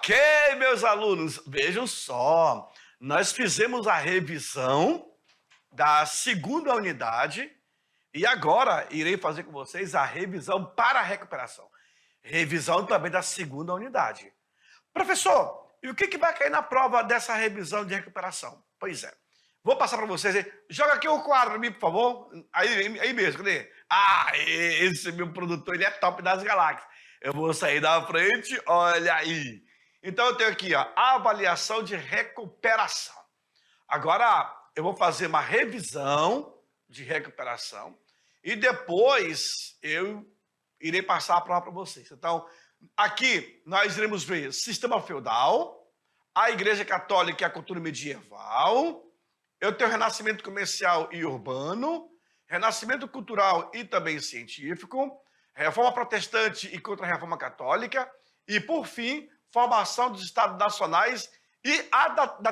Ok, meus alunos, vejam só, nós fizemos a revisão da segunda unidade e agora irei fazer com vocês a revisão para a recuperação. Revisão também da segunda unidade. Professor, e o que vai cair na prova dessa revisão de recuperação? Pois é, vou passar para vocês aí. Joga aqui o quadro para mim, por favor. Aí mesmo, cadê? Ah, esse meu produtor, ele é top das galáxias. Eu vou sair da frente, olha aí. Então eu tenho aqui, ó, a avaliação de recuperação. Agora eu vou fazer uma revisão de recuperação e depois eu irei passar a prova para vocês. Então, aqui nós iremos ver sistema feudal, a Igreja Católica e a cultura medieval. Eu tenho renascimento comercial e urbano, renascimento cultural e também científico, reforma protestante e contra-reforma católica e, por fim, formação dos estados nacionais e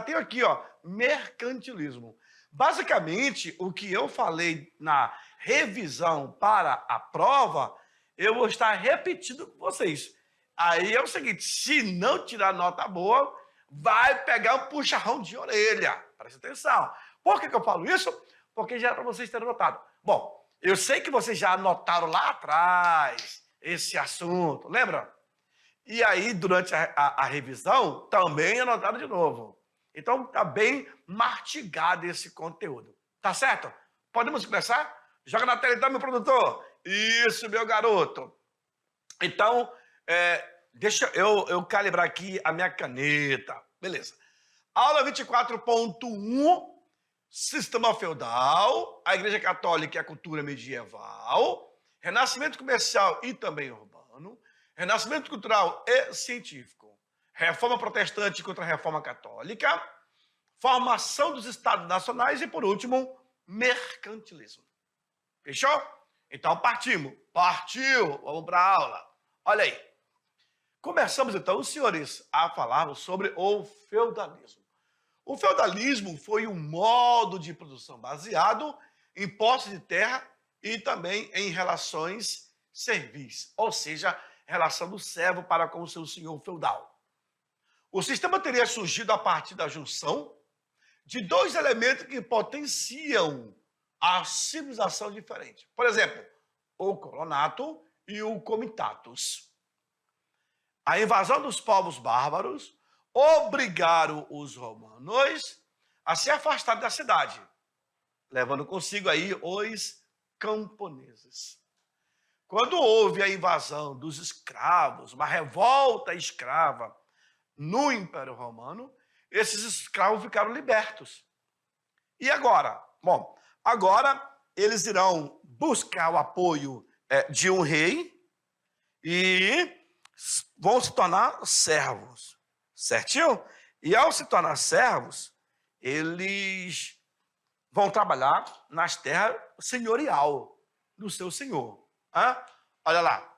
tenho aqui, ó, mercantilismo. Basicamente, o que eu falei na revisão para a prova, eu vou estar repetindo com vocês. Aí é o seguinte, se não tirar nota boa, vai pegar um puxarrão de orelha. Presta atenção. Por que eu falo isso? Porque já era para vocês terem notado. Bom, eu sei que vocês já anotaram lá atrás esse assunto, lembra? E aí, durante a revisão, também anotaram de novo. Então, tá bem mastigado esse conteúdo. Tá certo? Podemos começar? Joga na tela então, meu produtor. Isso, meu garoto. Então, deixa eu calibrar aqui a minha caneta. Beleza. Aula 24.1, sistema feudal, a Igreja Católica e a cultura medieval, renascimento comercial e também urbano, renascimento cultural e científico, reforma protestante contra a reforma católica, formação dos estados nacionais e, por último, mercantilismo. Fechou? Então partimos. Partiu! Vamos para a aula. Olha aí. Começamos então, os senhores, a falar sobre o feudalismo. O feudalismo foi um modo de produção baseado em posse de terra e também em relações servis, ou seja, relação do servo para com o seu senhor feudal. O sistema teria surgido a partir da junção de dois elementos que potenciam a civilização diferente. Por exemplo, o colonato e o comitatus. A invasão dos povos bárbaros obrigaram os romanos a se afastar da cidade, levando consigo aí os camponeses. Quando houve a invasão dos escravos, uma revolta escrava no Império Romano, esses escravos ficaram libertos. E agora? Bom, agora eles irão buscar o apoio de um rei e vão se tornar servos, certinho? E ao se tornar servos, eles vão trabalhar nas terras senhorial do seu senhor. Olha lá.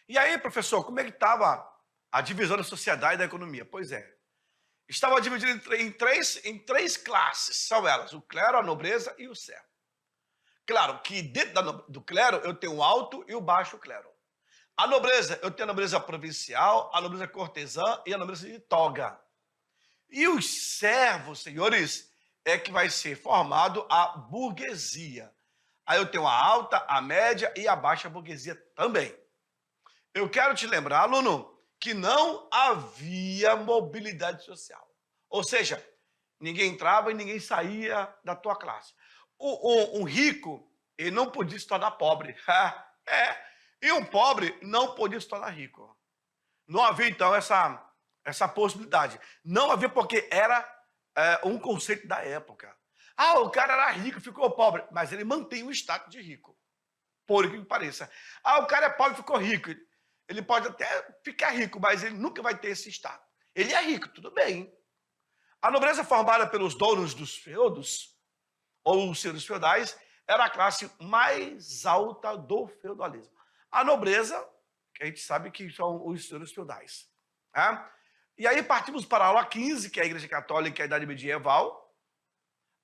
E aí, professor, como é que estava a divisão da sociedade e da economia? Pois é. Estava dividido em três classes. São elas, o clero, a nobreza e o servo. Claro que dentro do clero eu tenho o alto e o baixo clero. A nobreza, eu tenho a nobreza provincial, a nobreza cortesã e a nobreza de toga. E os servos, senhores, é que vai ser formado a burguesia. Aí eu tenho a alta, a média e a baixa burguesia também. Eu quero te lembrar, aluno, que não havia mobilidade social. Ou seja, ninguém entrava e ninguém saía da tua classe. Um rico, ele não podia se tornar pobre. E um pobre não podia se tornar rico. Não havia, então, essa possibilidade. Não havia porque era um conceito da época. O cara era rico, ficou pobre, mas ele mantém o status de rico, por que pareça. O cara é pobre, ficou rico. Ele pode até ficar rico, mas ele nunca vai ter esse status. Ele é rico, tudo bem. A nobreza formada pelos donos dos feudos, ou os senhores feudais, era a classe mais alta do feudalismo. A nobreza, que a gente sabe que são os senhores feudais. E aí partimos para a aula 15, que é a Igreja Católica e a Idade Medieval.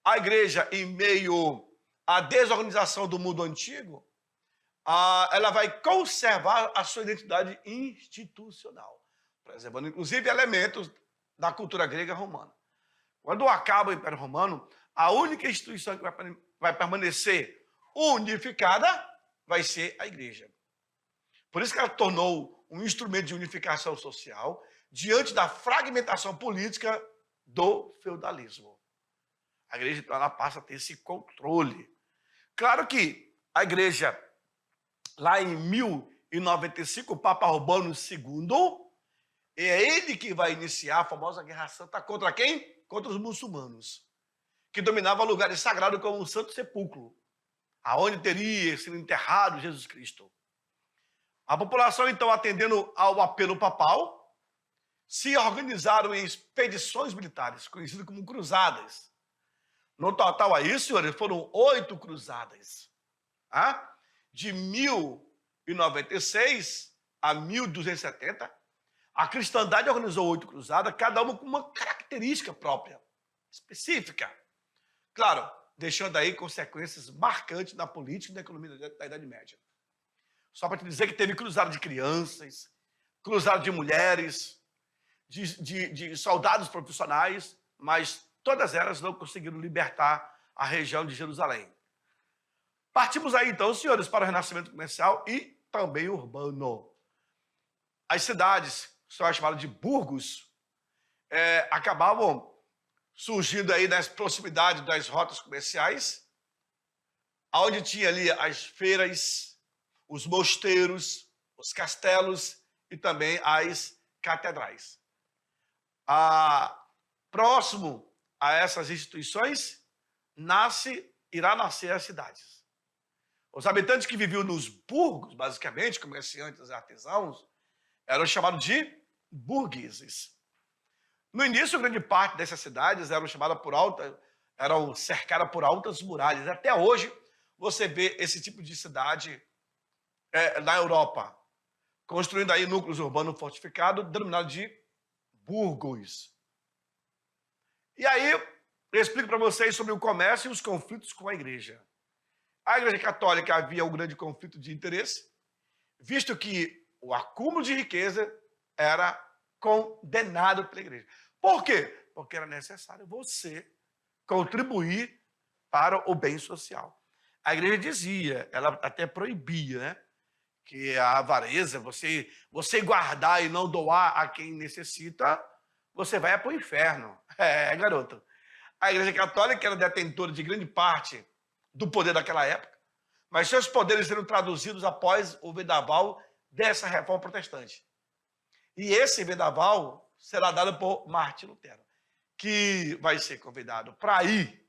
A igreja, em meio à desorganização do mundo antigo, ela vai conservar a sua identidade institucional. preservando inclusive elementos da cultura grega e romana. Quando acaba o Império Romano, a única instituição que vai permanecer unificada vai ser a igreja. Por isso que ela tornou um instrumento de unificação social diante da fragmentação política do feudalismo. A igreja, então, ela passa a ter esse controle. Claro que a igreja, lá em 1095, o Papa Urbano II, é ele que vai iniciar a famosa Guerra Santa contra quem? Contra os muçulmanos, que dominavam lugares sagrados como o Santo Sepulcro, aonde teria sido enterrado Jesus Cristo. A população, então, atendendo ao apelo papal, se organizaram em expedições militares, conhecidas como cruzadas. No total aí, senhores, foram 8 cruzadas. Tá? De 1096 a 1270, a cristandade organizou 8 cruzadas, cada uma com uma característica própria, específica. Claro, deixando aí consequências marcantes na política e na economia da Idade Média. Só para te dizer que teve cruzada de crianças, cruzada de mulheres, de soldados profissionais, mas todas elas não conseguiram libertar a região de Jerusalém. Partimos aí, então, senhores, para o renascimento comercial e também urbano. As cidades, são chamadas de burgos, acabavam surgindo aí nas proximidades das rotas comerciais, onde tinha ali as feiras, os mosteiros, os castelos e também as catedrais. Próximo a essas instituições, irá nascer as cidades. Os habitantes que viviam nos burgos, basicamente, comerciantes e artesãos, eram chamados de burgueses. No início, grande parte dessas cidades eram cercadas por altas muralhas. Até hoje, você vê esse tipo de cidade na Europa, construindo aí núcleos urbanos fortificados, denominados de burgos. E aí, eu explico para vocês sobre o comércio e os conflitos com a igreja. A igreja católica havia um grande conflito de interesse, visto que o acúmulo de riqueza era condenado pela igreja. Por quê? Porque era necessário você contribuir para o bem social. A igreja dizia, ela até proibia, né? Que a avareza, você guardar e não doar a quem necessita, você vai para o inferno. Garoto. A Igreja Católica era detentora de grande parte do poder daquela época, mas seus poderes serão traduzidos após o vendaval dessa reforma protestante. E esse vendaval será dado por Martim Lutero, que vai ser convidado para ir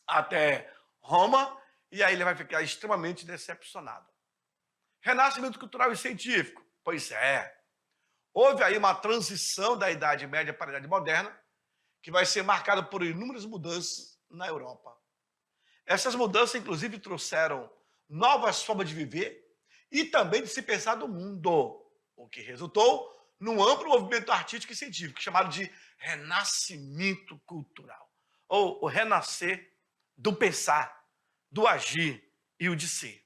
até Roma, e aí ele vai ficar extremamente decepcionado. Renascimento cultural e científico. Pois é. Houve aí uma transição da Idade Média para a Idade Moderna, que vai ser marcada por inúmeras mudanças na Europa. Essas mudanças, inclusive, trouxeram novas formas de viver e também de se pensar do mundo, o que resultou num amplo movimento artístico e científico, chamado de renascimento cultural, ou o renascer do pensar, do agir e o de ser.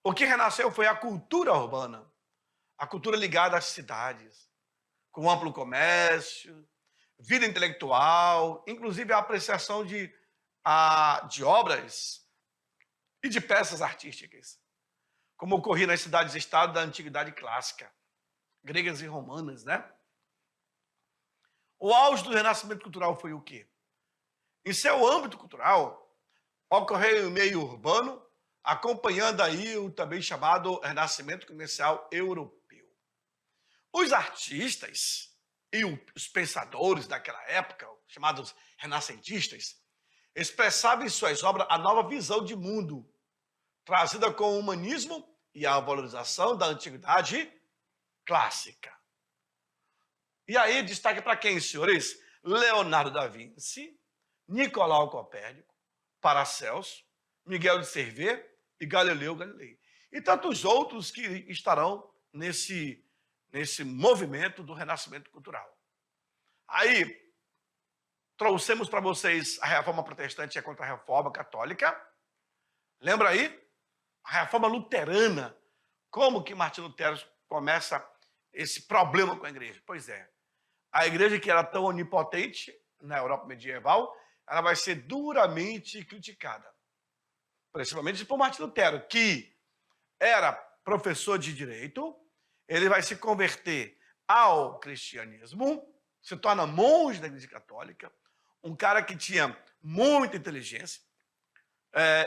O que renasceu foi a cultura urbana, a cultura ligada às cidades, com amplo comércio, vida intelectual, inclusive a apreciação de obras e de peças artísticas, como ocorria nas cidades-estado da antiguidade clássica, gregas e romanas, né? O auge do renascimento cultural foi o quê? Em seu âmbito cultural, ocorreu em meio urbano, acompanhando aí o também chamado renascimento comercial europeu. Os artistas e os pensadores daquela época, chamados renascentistas, expressavam em suas obras a nova visão de mundo, trazida com o humanismo e a valorização da antiguidade clássica. E aí, destaque para quem, senhores? Leonardo da Vinci, Nicolau Copérnico, Paracelso, Miguel de Cervé e Galileu Galilei. E tantos outros que estarão nesse movimento do renascimento cultural. Aí, trouxemos para vocês a reforma protestante e a contra-reforma católica. Lembra aí? A reforma luterana. Como que Martim Lutero começa esse problema com a igreja? Pois é, a igreja que era tão onipotente na Europa medieval, ela vai ser duramente criticada, principalmente por Martim Lutero, que era professor de direito, ele vai se converter ao cristianismo, se torna monge da Igreja Católica, um cara que tinha muita inteligência,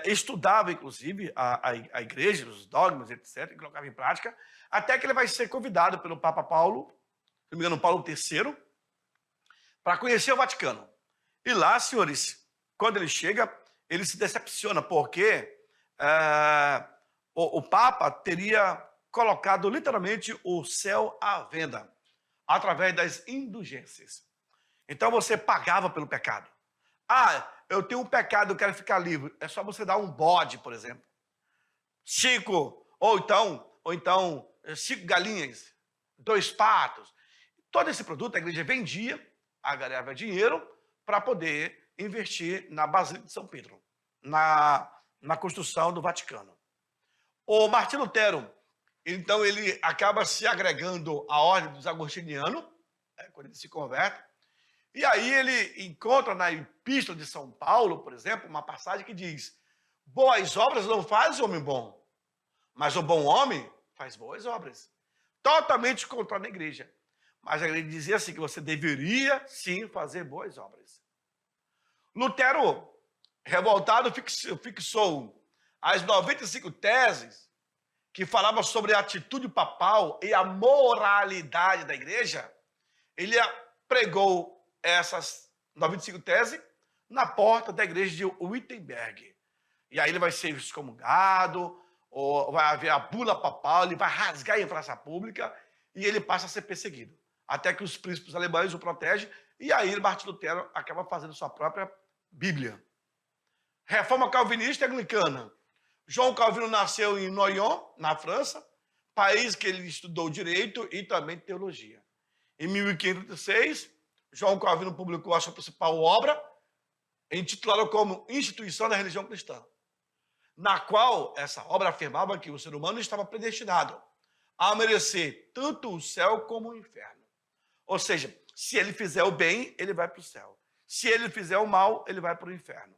estudava, inclusive, a igreja, os dogmas, etc., e colocava em prática, até que ele vai ser convidado pelo Papa Paulo, se não me engano, Paulo III, para conhecer o Vaticano. E lá, senhores, quando ele chega, ele se decepciona, porque o Papa teria colocado literalmente o céu à venda, através das indulgências. Então você pagava pelo pecado. Ah, eu tenho um pecado, eu quero ficar livre. É só você dar um bode, por exemplo. 5, ou então 5 galinhas, 2 patos. Todo esse produto a igreja vendia, ganhava dinheiro para poder investir na Basílica de São Pedro, na construção do Vaticano. O Martim Lutero, então, ele acaba se agregando à ordem dos agostinianos, quando ele se converte, e aí ele encontra na Epístola de São Paulo, por exemplo, uma passagem que diz: boas obras não faz o homem bom, mas o bom homem faz boas obras. Totalmente contrário à igreja. Mas a igreja dizia assim, que você deveria, sim, fazer boas obras. Lutero, revoltado, fixou as 95 teses que falavam sobre a atitude papal e a moralidade da igreja. Ele pregou essas 95 teses na porta da igreja de Wittenberg. E aí ele vai ser excomungado, ou vai haver a bula papal, ele vai rasgar em praça pública e ele passa a ser perseguido. Até que os príncipes alemães o protegem, e aí Martim Lutero acaba fazendo sua própria Bíblia. Reforma calvinista e anglicana. João Calvino nasceu em Noyon, na França, país que ele estudou direito e também teologia. Em 1536, João Calvino publicou a sua principal obra, intitulada como Instituição da Religião Cristã, na qual essa obra afirmava que o ser humano estava predestinado a merecer tanto o céu como o inferno. Ou seja, se ele fizer o bem, ele vai para o céu. Se ele fizer o mal, ele vai para o inferno.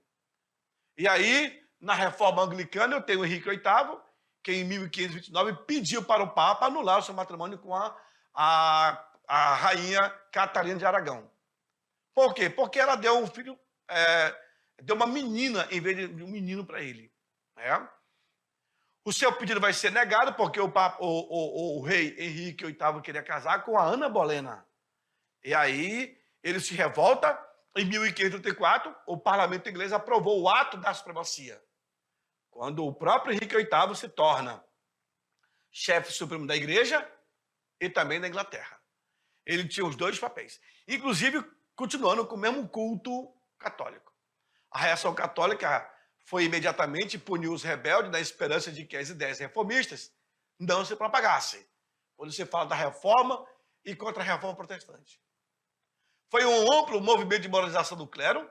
E aí, na reforma anglicana, eu tenho Henrique VIII, que em 1529 pediu para o Papa anular o seu matrimônio com a rainha Catarina de Aragão. Por quê? Porque ela deu um filho, deu uma menina em vez de um menino para ele. O seu pedido vai ser negado, porque o rei Henrique VIII queria casar com a Ana Bolena. E aí ele se revolta. Em 1534, o parlamento inglês aprovou o ato da supremacia, quando o próprio Henrique VIII se torna chefe supremo da igreja e também da Inglaterra. Ele tinha os dois papéis, inclusive continuando com o mesmo culto católico. A reação católica foi imediatamente punir os rebeldes, na esperança de que as ideias reformistas não se propagassem, quando se fala da reforma e contra a reforma protestante. Foi um amplo movimento de moralização do clero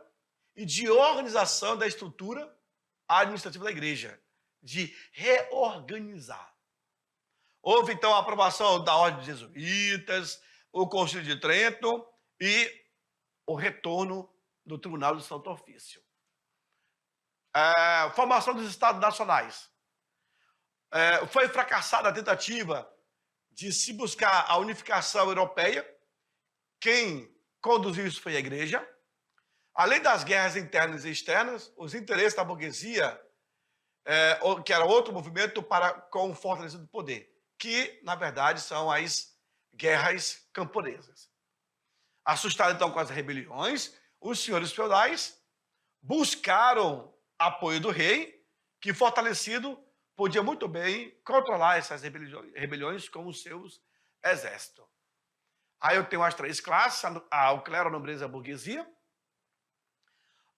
e de organização da estrutura administrativa da igreja, de reorganizar. Houve, então, a aprovação da Ordem dos Jesuítas, o Concílio de Trento e o retorno do Tribunal do Santo Ofício. Formação dos Estados Nacionais. Foi fracassada a tentativa de se buscar a unificação europeia. Quem conduziu isso foi a igreja. Além das guerras internas e externas, os interesses da burguesia, que era outro movimento com o fortalecimento do poder, que, na verdade, são as guerras camponesas. Assustados, então, com as rebeliões, os senhores feudais buscaram apoio do rei, que, fortalecido, podia muito bem controlar essas rebeliões com os seus exércitos. Aí eu tenho as 3 classes, o clero, a nobreza e a burguesia.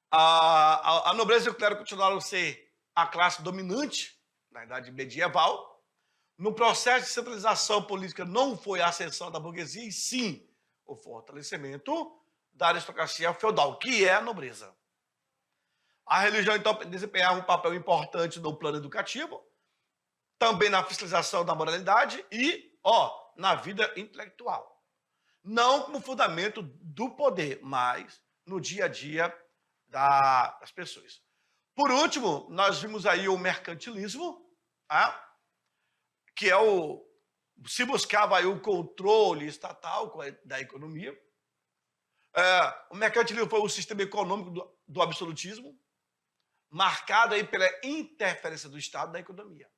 A nobreza e o clero continuaram a ser a classe dominante na idade medieval. No processo de centralização política não foi a ascensão da burguesia, e sim o fortalecimento da aristocracia feudal, que é a nobreza. A religião, então, desempenhava um papel importante no plano educativo, também na fiscalização da moralidade e, na vida intelectual. Não como fundamento do poder, mas no dia a dia das pessoas. Por último, nós vimos aí o mercantilismo, tá? Que é se buscava aí o controle estatal da economia. O mercantilismo foi o sistema econômico do absolutismo, marcado aí pela interferência do Estado na economia.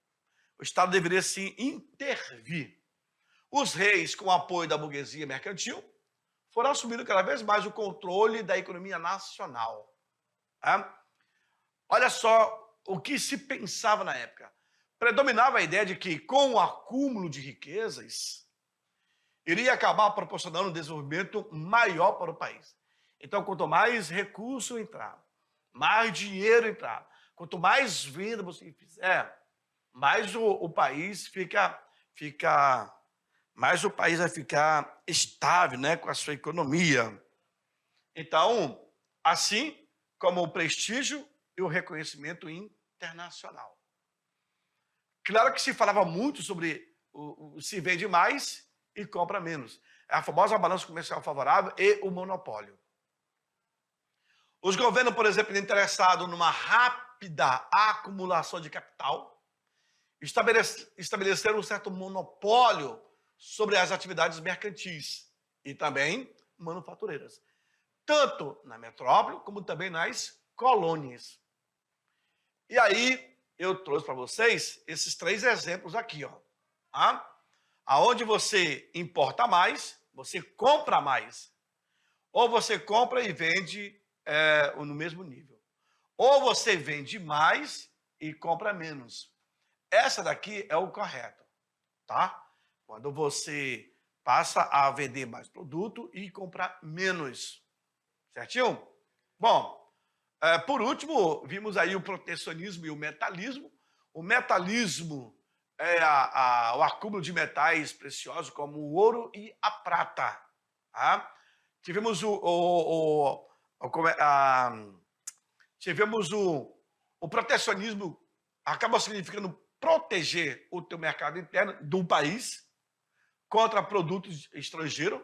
O Estado deveria, sim, intervir. Os reis, com o apoio da burguesia mercantil, foram assumindo cada vez mais o controle da economia nacional. Tá? Olha só o que se pensava na época. Predominava a ideia de que, com o acúmulo de riquezas, iria acabar proporcionando um desenvolvimento maior para o país. Então, quanto mais recurso entrar, mais dinheiro entrar, quanto mais venda você fizer, mais o país mais o país vai ficar estável, né, com a sua economia. Então, assim como o prestígio e o reconhecimento internacional. Claro que se falava muito sobre se vende mais e compra menos. É a famosa balança comercial favorável e o monopólio. Os governos, por exemplo, interessados numa rápida acumulação de capital, estabeleceram um certo monopólio sobre as atividades mercantis e também manufatureiras, tanto na metrópole como também nas colônias. E aí eu trouxe para vocês esses 3 exemplos aqui, ó. Tá? Aonde você importa mais, você compra mais. Ou você compra e vende no mesmo nível. Ou você vende mais e compra menos. Essa daqui é o correto, tá? Quando você passa a vender mais produto e comprar menos. Certinho? Bom, por último, vimos aí o protecionismo e o metalismo. O metalismo é o acúmulo de metais preciosos como o ouro e a prata. Tá? Tivemos o protecionismo, acaba significando proteger o teu mercado interno do país contra produtos estrangeiros.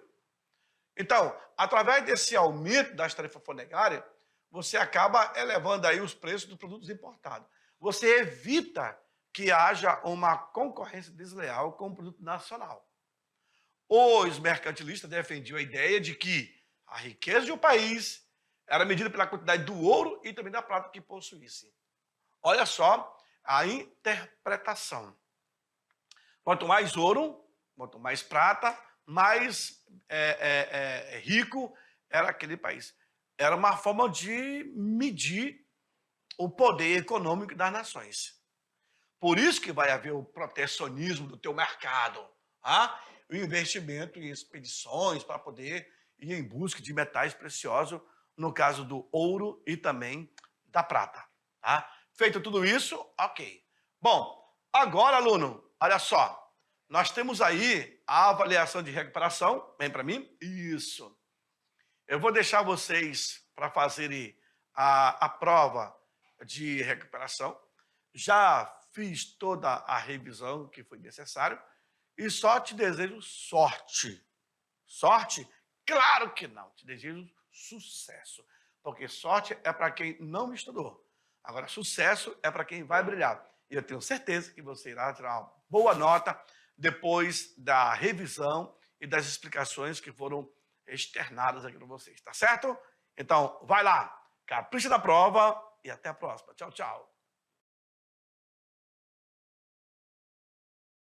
Então, através desse aumento das tarifas alfandegárias, você acaba elevando aí os preços dos produtos importados. Você evita que haja uma concorrência desleal com o produto nacional. Os mercantilistas defendiam a ideia de que a riqueza de um país era medida pela quantidade do ouro e também da prata que possuísse. Olha só a interpretação. Quanto mais ouro, quanto mais prata, mais rico era aquele país. Era uma forma de medir o poder econômico das nações. Por isso que vai haver o protecionismo do teu mercado, tá? O investimento em expedições para poder ir em busca de metais preciosos, no caso do ouro e também da prata. Tá? Feito tudo isso, ok. Bom, agora, aluno, olha só. Nós temos aí a avaliação de recuperação. Vem para mim? Isso. Eu vou deixar vocês para fazerem a prova de recuperação. Já fiz toda a revisão que foi necessário e só te desejo sorte. Sorte? Claro que não. Te desejo sucesso. Porque sorte é para quem não estudou. Agora, sucesso é para quem vai brilhar. E eu tenho certeza que você irá tirar uma boa nota depois da revisão e das explicações que foram externadas aqui para vocês, tá certo? Então, vai lá, capricha da prova e até a próxima. Tchau, tchau.